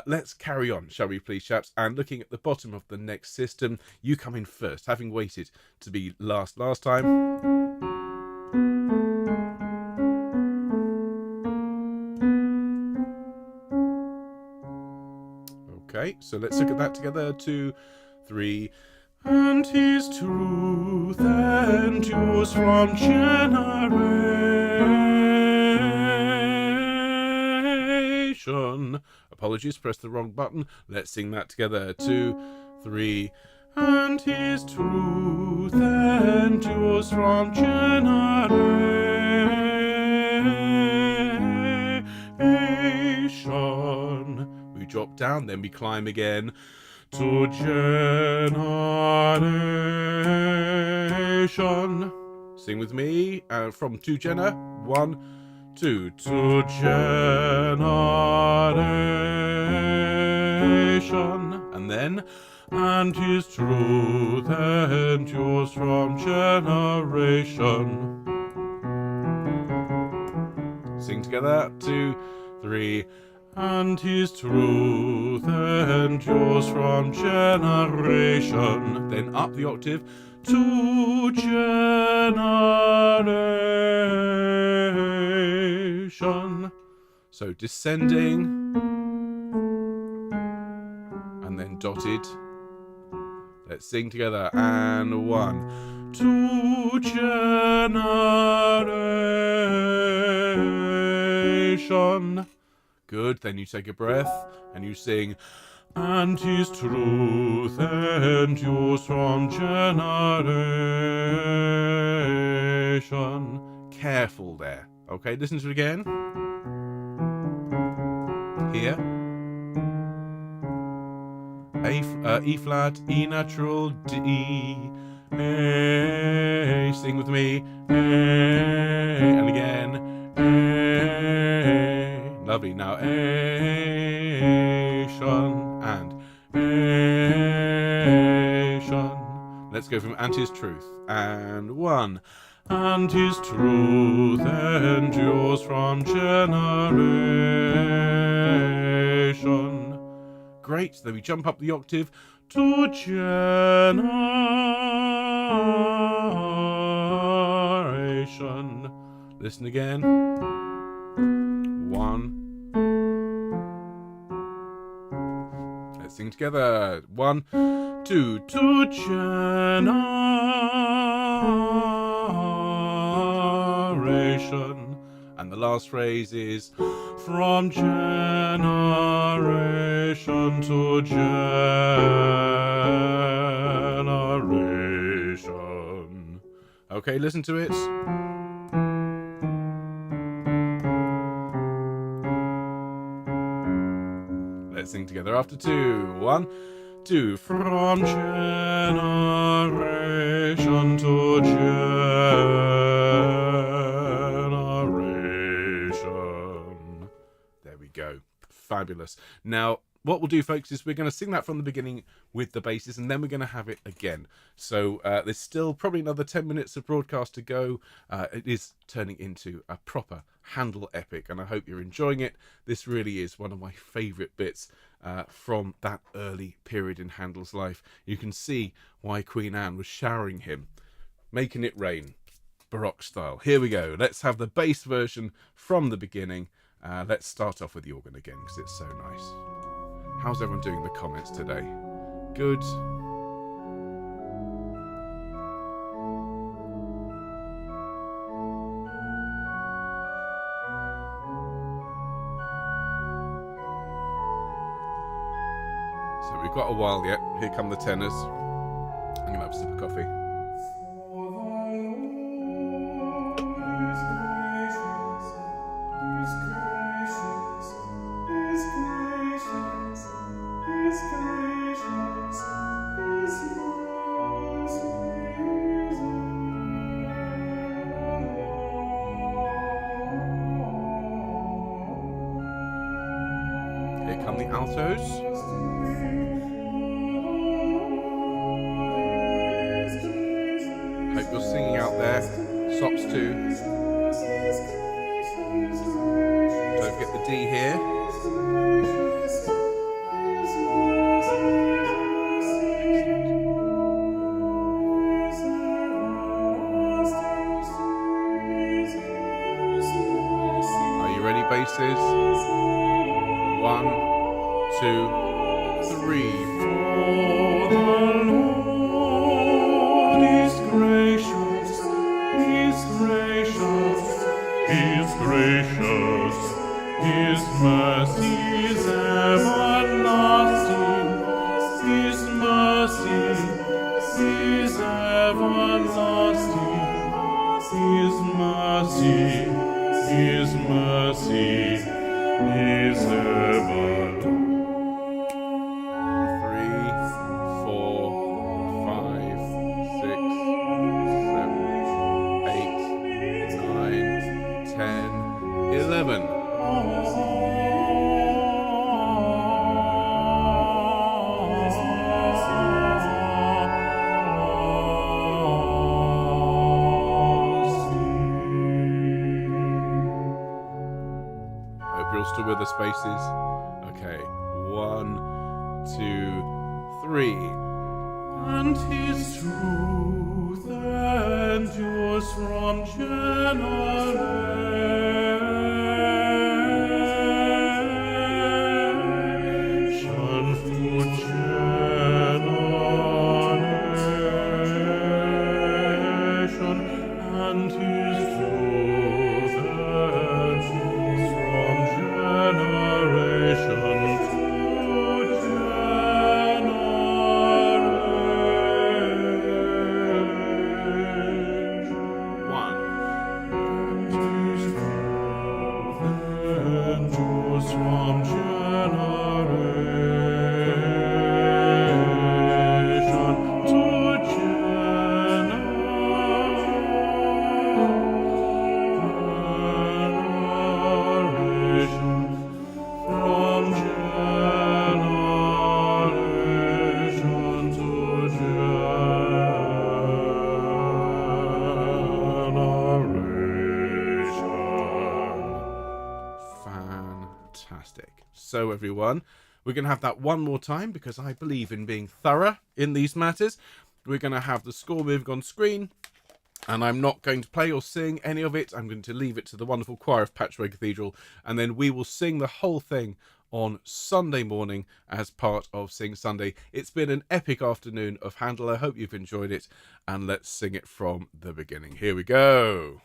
Let's carry on, shall we please, chaps? And looking at the bottom of the next system, you come in first, having waited to be last time. Okay, so let's look at that together. 2, 3. And His truth endures from generation. Apologies, press the wrong button. Let's sing that together. 2, 3. And His truth endures from generation. We drop down, then we climb again. To generation. Sing with me from to Jenna. 1, 2. To generation. And then, and His truth endures from generation. Sing together. 2, 3. And His truth endures from generation. Then up the octave. To generation. So descending. And then dotted. Let's sing together. And 1. To generation. Good, then you take a breath and you sing, and His truth endures from generation. Careful there. Okay, listen to it again. Here. E flat, E natural, D, A. Sing with me. A. And again. A. Lovely. Now, Asian and Asian. Let's go from and his truth. And 1. And his truth endures from generation. Great. Then we jump up the octave to generation. Listen again. 1. Let's sing together. 1, 2, to generation. And the last phrase is from generation to generation. Okay, listen to it. Let's sing together after 2. 1, 2. From generation to generation. There we go. Fabulous. Now, what we'll do, folks, is we're going to sing that from the beginning with the basses, and then we're going to have it again. So there's still probably another 10 minutes of broadcast to go. It is turning into a proper Handel epic, and I hope you're enjoying it. This really is one of my favourite bits from that early period in Handel's life. You can see why Queen Anne was showering him, making it rain, Baroque style. Here we go. Let's have the bass version from the beginning. Let's start off with the organ again because it's so nice. How's everyone doing in the comments today? Good. So we've got a while yet. Here come the tenors. I'm going to have a sip of coffee. Here come the altos. Hope you're singing out there. Sops too. Don't forget the D here. Are you ready, basses? 1, 2, 3, 4. The Lord is gracious, is gracious, is gracious. His mercy is everlasting. His mercy is everlasting. His mercy, His mercy is everlasting. 3, 4, 5, 6, 7, 8, 9, 10, 11. Still with the spaces. Okay, 1, 2, 3. And his truth endures from generation to generation, and his truth endures from generation to generation. 1, 2, 3. so, everyone. We're going to have that one more time because I believe in being thorough in these matters. We're going to have the score moving on screen, and I'm not going to play or sing any of it. I'm going to leave it to the wonderful choir of Patchway Cathedral, and then we will sing the whole thing on Sunday morning as part of Sing Sunday. It's been an epic afternoon of Handel. I hope you've enjoyed it, and let's sing it from the beginning. Here we go.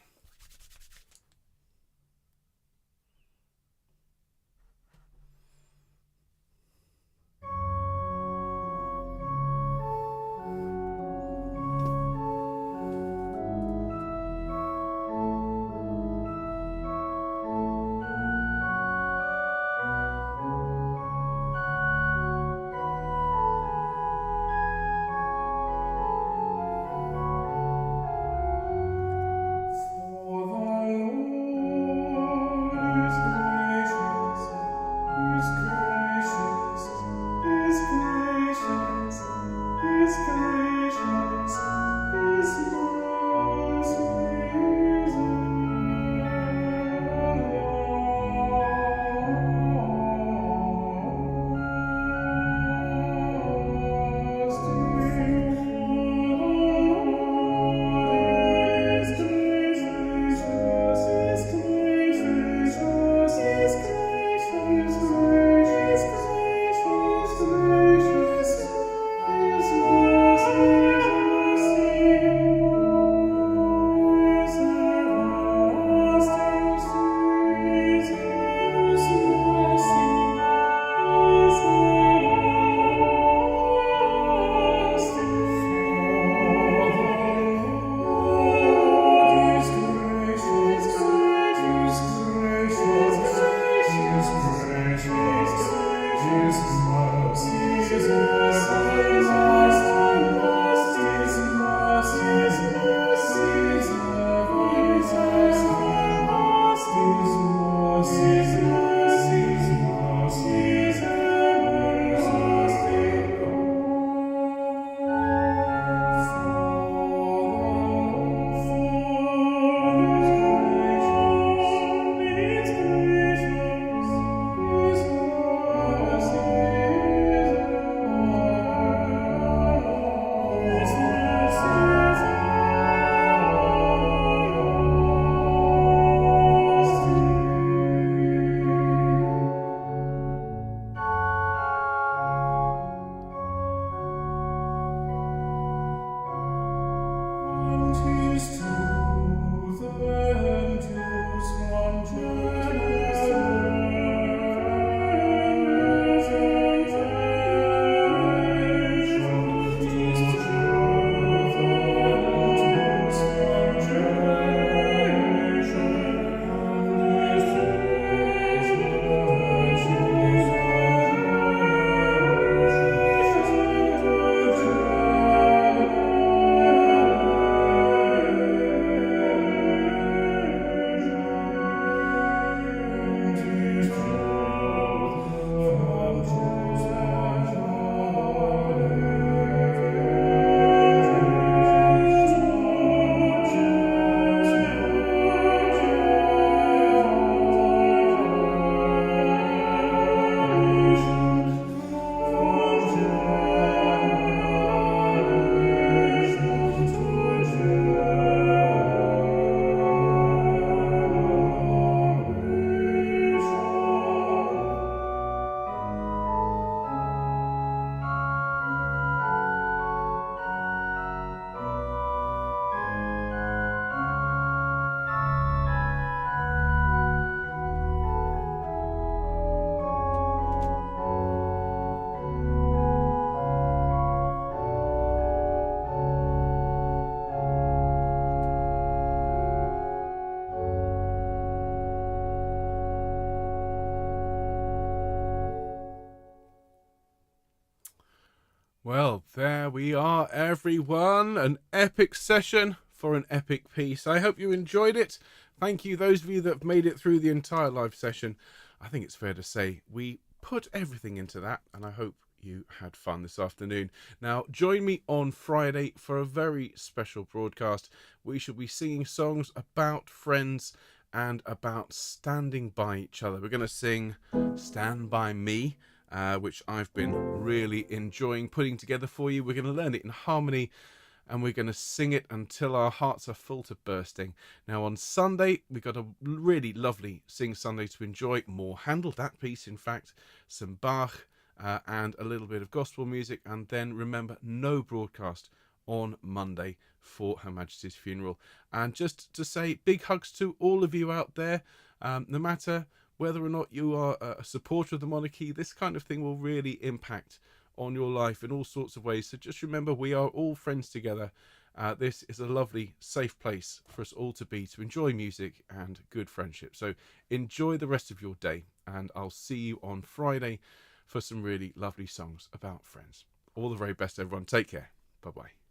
Well, there we are, everyone. An epic session for an epic piece. I hope you enjoyed it. Thank you, those of you that have made it through the entire live session. I think it's fair to say we put everything into that, and I hope you had fun this afternoon. Now, join me on Friday for a very special broadcast. We shall be singing songs about friends and about standing by each other. We're going to sing Stand By Me, which I've been really enjoying putting together for you. We're going to learn it in harmony, and we're going to sing it until our hearts are full to bursting. Now on Sunday, we got a really lovely Sing Sunday to enjoy. More Handel, that piece in fact, some Bach, and a little bit of gospel music. And then remember, no broadcast on Monday for Her Majesty's funeral. And just to say big hugs to all of you out there, no matter whether or not you are a supporter of the monarchy, this kind of thing will really impact on your life in all sorts of ways. So just remember, we are all friends together. This is a lovely, safe place for us all to be, to enjoy music and good friendship. So enjoy the rest of your day, and I'll see you on Friday for some really lovely songs about friends. All the very best, everyone. Take care. Bye-bye.